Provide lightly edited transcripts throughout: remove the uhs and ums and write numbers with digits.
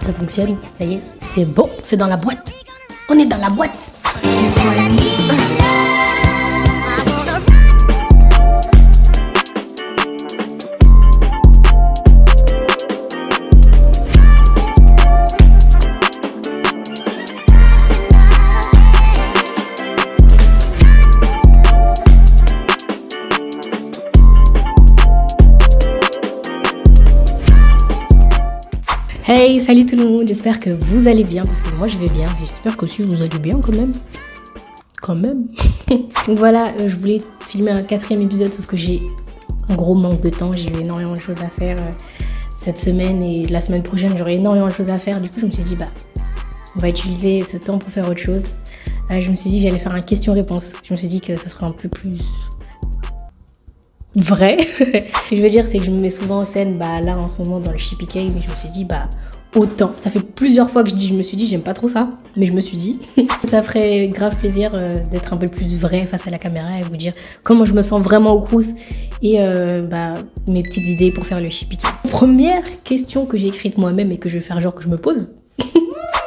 ça fonctionne, ça y est, c'est bon, c'est dans la boîte. On est dans la boîte. Hey, salut tout le monde, j'espère que vous allez bien, parce que moi je vais bien, j'espère qu'aussi vous allez bien quand même. Donc voilà, je voulais filmer un 4e épisode, sauf que j'ai un gros manque de temps, j'ai eu énormément de choses à faire cette semaine, et la semaine prochaine j'aurai énormément de choses à faire. Du coup je me suis dit, on va utiliser ce temps pour faire autre chose. Je me suis dit que j'allais faire un question-réponse, je me suis dit que ça serait un peu plus vrai. Ce que je veux dire, c'est que je me mets souvent en scène, là en ce moment dans le Shippy Game, mais je me suis dit, autant. Ça fait plusieurs fois que je me suis dit, j'aime pas trop ça, mais je me suis dit, ça ferait grave plaisir d'être un peu plus vrai face à la caméra et vous dire comment je me sens vraiment au Crous et mes petites idées pour faire le Shippy Game. Première question que j'ai écrite moi-même et que je vais faire genre que je me pose.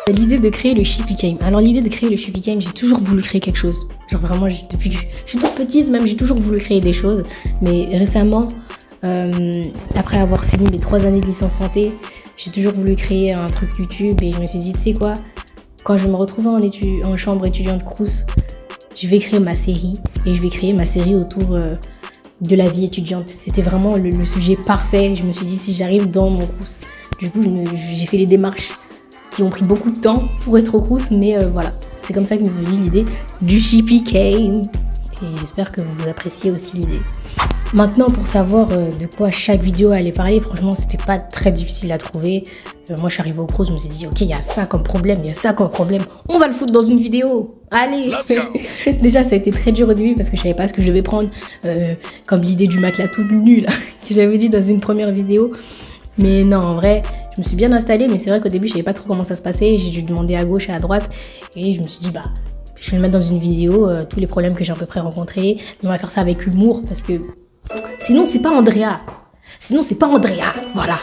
L'idée de créer le Shippy Game. Alors l'idée de créer le Shippy Game, j'ai toujours voulu créer quelque chose. Genre vraiment, depuis que je suis toute petite même, j'ai toujours voulu créer des choses. Mais récemment, après avoir fini mes 3 années de licence santé, j'ai toujours voulu créer un truc YouTube et je me suis dit, tu sais quoi, quand je vais me retrouver en chambre étudiante Crous, je vais créer ma série et je vais créer ma série autour de la vie étudiante. C'était vraiment le sujet parfait. Je me suis dit, si j'arrive dans mon Crous, du coup j'ai fait les démarches qui ont pris beaucoup de temps pour être au Crous, mais voilà, c'est comme ça que m'est venue l'idée du Shippy Game et j'espère que vous appréciez aussi l'idée. Maintenant, pour savoir de quoi chaque vidéo allait parler, franchement c'était pas très difficile à trouver. Moi je suis arrivée au Crous, je me suis dit ok, il y a ça comme problème, on va le foutre dans une vidéo, allez. Déjà ça a été très dur au début parce que je savais pas ce que je devais prendre, comme l'idée du matelas tout nul que j'avais dit dans une première vidéo. Mais non, en vrai, je me suis bien installée, mais c'est vrai qu'au début, je savais pas trop comment ça se passait. J'ai dû demander à gauche et à droite. Et je me suis dit, je vais le mettre dans une vidéo, tous les problèmes que j'ai à peu près rencontrés. Mais on va faire ça avec humour, parce que sinon, c'est pas Andrea. Voilà.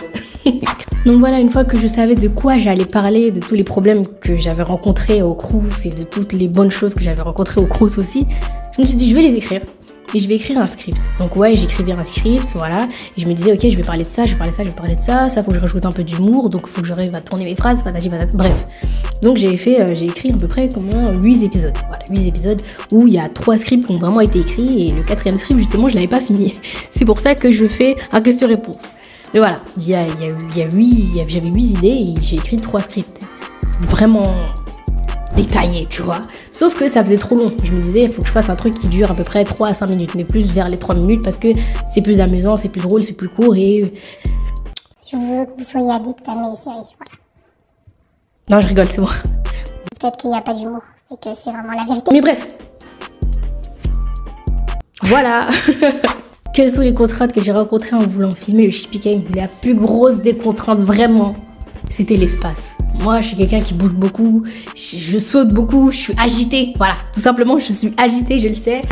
Donc voilà, une fois que je savais de quoi j'allais parler, de tous les problèmes que j'avais rencontrés au Crous et de toutes les bonnes choses que j'avais rencontrées au Crous aussi, je me suis dit, je vais les écrire. Et je vais écrire un script. Donc ouais, j'écrivais un script, voilà. Et je me disais, ok, je vais parler de ça, je vais parler de ça. Ça, faut que je rajoute un peu d'humour. Donc, faut que j'arrive à tourner mes phrases, patati patata. Bref. Donc, j'ai écrit à peu près 8 épisodes. Voilà, 8 épisodes où il y a 3 scripts qui ont vraiment été écrits. Et le 4e script, justement, je l'avais pas fini. C'est pour ça que je fais un question-réponse. Mais voilà, j'avais 8 idées et j'ai écrit 3 scripts. Vraiment détaillé, tu vois. Sauf que ça faisait trop long. Je me disais, il faut que je fasse un truc qui dure à peu près 3 à 5 minutes, mais plus vers les 3 minutes parce que c'est plus amusant, c'est plus drôle, c'est plus court et... Je veux que vous soyez addict à mes séries, voilà. Non, je rigole, c'est bon. Peut-être qu'il n'y a pas d'humour et que c'est vraiment la vérité. Mais bref. Voilà. Quelles sont les contraintes que j'ai rencontrées en voulant filmer le Shippy Game? La plus grosse des contraintes, vraiment, c'était l'espace. Moi, je suis quelqu'un qui bouge beaucoup, je saute beaucoup, je suis agitée. Voilà, tout simplement, je suis agitée, je le sais.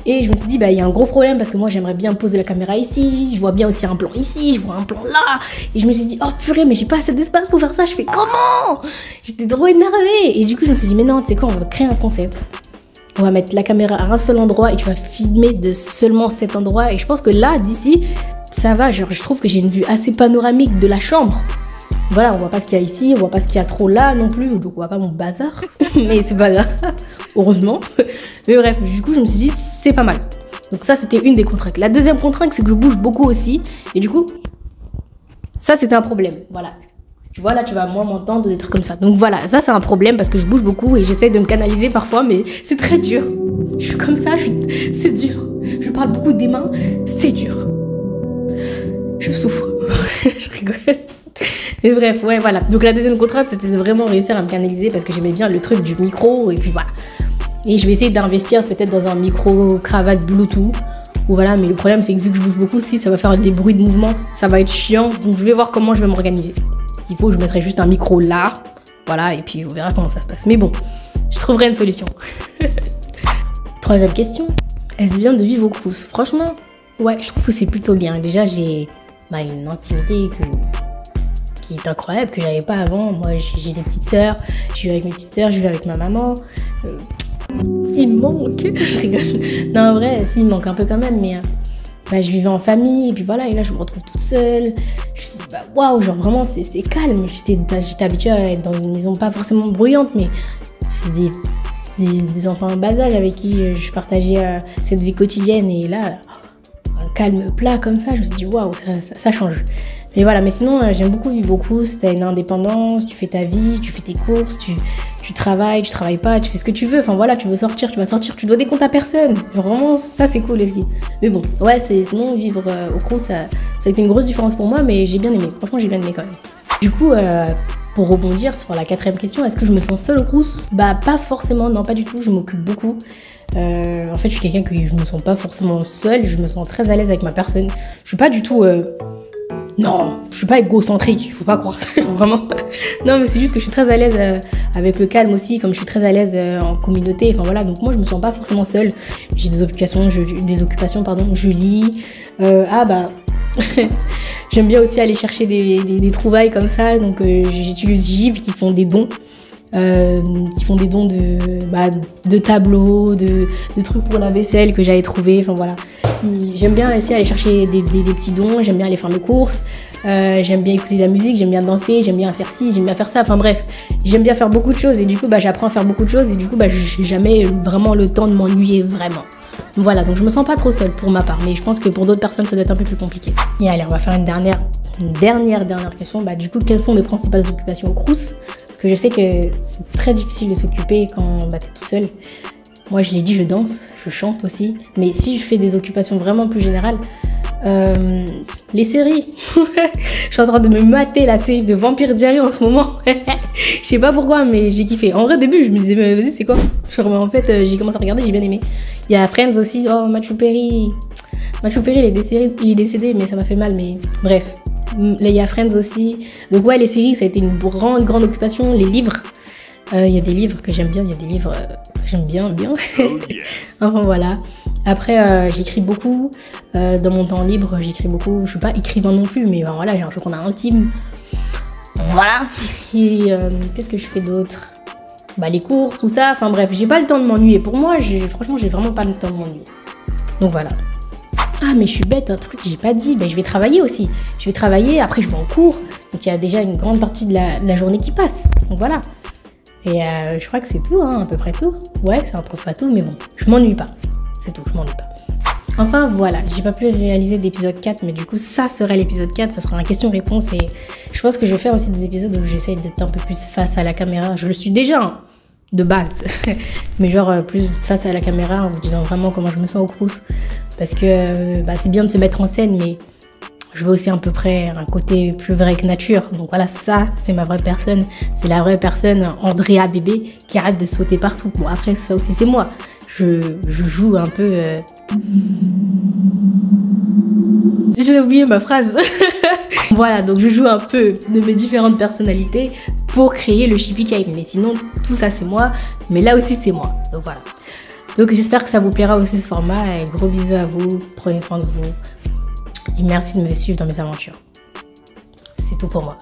Et je me suis dit, il y a un gros problème parce que moi, j'aimerais bien poser la caméra ici. Je vois bien aussi un plan ici, je vois un plan là. Et je me suis dit, oh purée, mais j'ai pas assez d'espace pour faire ça. Je fais comment? J'étais trop énervée. Et du coup, je me suis dit, mais non, tu sais quoi, on va créer un concept. On va mettre la caméra à un seul endroit et tu vas filmer de seulement cet endroit. Et je pense que là, d'ici, ça va. Genre, je trouve que j'ai une vue assez panoramique de la chambre. Voilà, on voit pas ce qu'il y a ici, on voit pas ce qu'il y a trop là non plus, donc on voit pas mon bazar, mais c'est pas grave, heureusement. Mais bref, du coup, je me suis dit, c'est pas mal. Donc ça, c'était une des contraintes. La deuxième contrainte, c'est que je bouge beaucoup aussi, et du coup, ça, c'était un problème, voilà. Tu vois, là, tu vas moins m'entendre des trucs comme ça. Donc voilà, ça, c'est un problème parce que je bouge beaucoup et j'essaie de me canaliser parfois, mais c'est très dur. Je suis comme ça, c'est dur. Je parle beaucoup des mains, c'est dur. Je souffre. Je rigole. Et bref, ouais, voilà. Donc la deuxième contrainte, c'était de vraiment réussir à me canaliser parce que j'aimais bien le truc du micro et puis voilà. Et je vais essayer d'investir peut-être dans un micro cravate Bluetooth. Ou voilà, mais le problème, c'est que vu que je bouge beaucoup, si ça va faire des bruits de mouvement, ça va être chiant. Donc je vais voir comment je vais m'organiser. S'il faut, je mettrai juste un micro là. Voilà, et puis on verra comment ça se passe. Mais bon, je trouverai une solution. Troisième question. Est-ce bien de vivre au Crous? Franchement, ouais, je trouve que c'est plutôt bien. Déjà, j'ai une intimité qui qui est incroyable, que j'avais pas avant. Moi, j'ai des petites sœurs, je vis avec mes petites sœurs, je vis avec ma maman. Il me manque, je rigole. Non, en vrai, si, il me manque un peu quand même, mais bah, je vivais en famille, et puis voilà, et là, je me retrouve toute seule. Je me suis dit, bah, waouh, genre vraiment, c'est calme. J'étais habituée à être dans une maison pas forcément bruyante, mais c'est des enfants en bas âge avec qui je partageais cette vie quotidienne, et là, un calme plat comme ça, je me suis dit, waouh, ça change. Mais voilà, mais sinon, j'aime beaucoup vivre au Crous. T'as une indépendance, tu fais ta vie, tu fais tes courses, tu travailles pas, tu fais ce que tu veux. Enfin voilà, tu veux sortir, tu vas sortir, tu dois des comptes à personne. Genre, vraiment, ça c'est cool aussi. Mais bon, ouais, sinon, vivre au Crous, ça a été une grosse différence pour moi, mais j'ai bien aimé. Franchement, j'ai bien aimé quand même. Du coup, pour rebondir sur la 4e question, est-ce que je me sens seule au Crous? Bah, pas forcément, non, pas du tout, je m'occupe beaucoup. En fait, je suis quelqu'un que je me sens pas forcément seule, je me sens très à l'aise avec ma personne. Je suis pas du tout... Non, je suis pas égocentrique, faut pas croire ça, genre vraiment. Non, mais c'est juste que je suis très à l'aise avec le calme aussi, comme je suis très à l'aise en communauté. Enfin voilà, donc moi je me sens pas forcément seule. J'ai des occupations, je lis. J'aime bien aussi aller chercher des trouvailles comme ça, donc j'utilise Giv qui font des dons. De tableaux, de trucs pour la vaisselle que j'avais trouvé, enfin voilà. J'aime bien aussi aller chercher des petits dons, j'aime bien aller faire mes courses, j'aime bien écouter de la musique, j'aime bien danser, j'aime bien faire ci, j'aime bien faire ça, enfin bref, j'aime bien faire beaucoup de choses et du coup j'apprends à faire beaucoup de choses et du coup j'ai jamais vraiment le temps de m'ennuyer vraiment. Voilà, donc je me sens pas trop seule pour ma part, mais je pense que pour d'autres personnes ça doit être un peu plus compliqué. Et allez, on va faire une dernière question. Bah du coup, quelles sont mes principales occupations au Crous? Parce que je sais que c'est très difficile de s'occuper quand t'es tout seul. Moi, je l'ai dit, je danse, je chante aussi. Mais si je fais des occupations vraiment plus générales, les séries. Je suis en train de me mater la série de Vampire Diaries en ce moment. Je sais pas pourquoi, mais j'ai kiffé. En vrai, au début, je me disais, mais vas-y, c'est quoi? Genre, en fait, j'ai commencé à regarder, j'ai bien aimé. Il y a Friends aussi. Oh, Matthew Perry, il est décédé, mais ça m'a fait mal. Mais bref, là, il y a Friends aussi. Donc ouais, les séries, ça a été une grande occupation. Les livres. Il y a des livres que j'aime bien, il y a des livres que j'aime bien. Oh yeah. Enfin voilà. Après, j'écris beaucoup. Dans mon temps libre, j'écris beaucoup. Je suis pas écrivain non plus, mais voilà, j'ai un chocolat intime. Voilà. Et qu'est-ce que je fais d'autre? Bah les courses, tout ça. Enfin bref, j'ai pas le temps de m'ennuyer. Pour moi, franchement, j'ai vraiment pas le temps de m'ennuyer. Donc voilà. Ah mais je suis bête, un truc que j'ai pas dit, bah, je vais travailler aussi. Je vais travailler, après je vais en cours. Donc il y a déjà une grande partie de la journée qui passe. Donc voilà. Et je crois que c'est tout, hein, à peu près tout. Ouais, c'est à peu près tout, mais bon, je m'ennuie pas. C'est tout, je m'ennuie pas. Enfin voilà, j'ai pas pu réaliser d'épisode 4, mais du coup ça serait l'épisode 4, ça sera un question-réponse et je pense que je vais faire aussi des épisodes où j'essaye d'être un peu plus face à la caméra. Je le suis déjà, hein, de base, mais genre plus face à la caméra en vous disant vraiment comment je me sens au Crous. Parce que c'est bien de se mettre en scène, mais je veux aussi à peu près un côté plus vrai que nature. Donc voilà, ça, c'est ma vraie personne. C'est la vraie personne, Andrea bébé, qui arrête de sauter partout. Bon, après, ça aussi, c'est moi. Je joue un peu... J'ai oublié ma phrase. Voilà, donc je joue un peu de mes différentes personnalités pour créer le Chippy Cave. Mais sinon, tout ça, c'est moi. Mais là aussi, c'est moi. Donc voilà. Donc j'espère que ça vous plaira aussi ce format. Et gros bisous à vous. Prenez soin de vous. Et merci de me suivre dans mes aventures. C'est tout pour moi.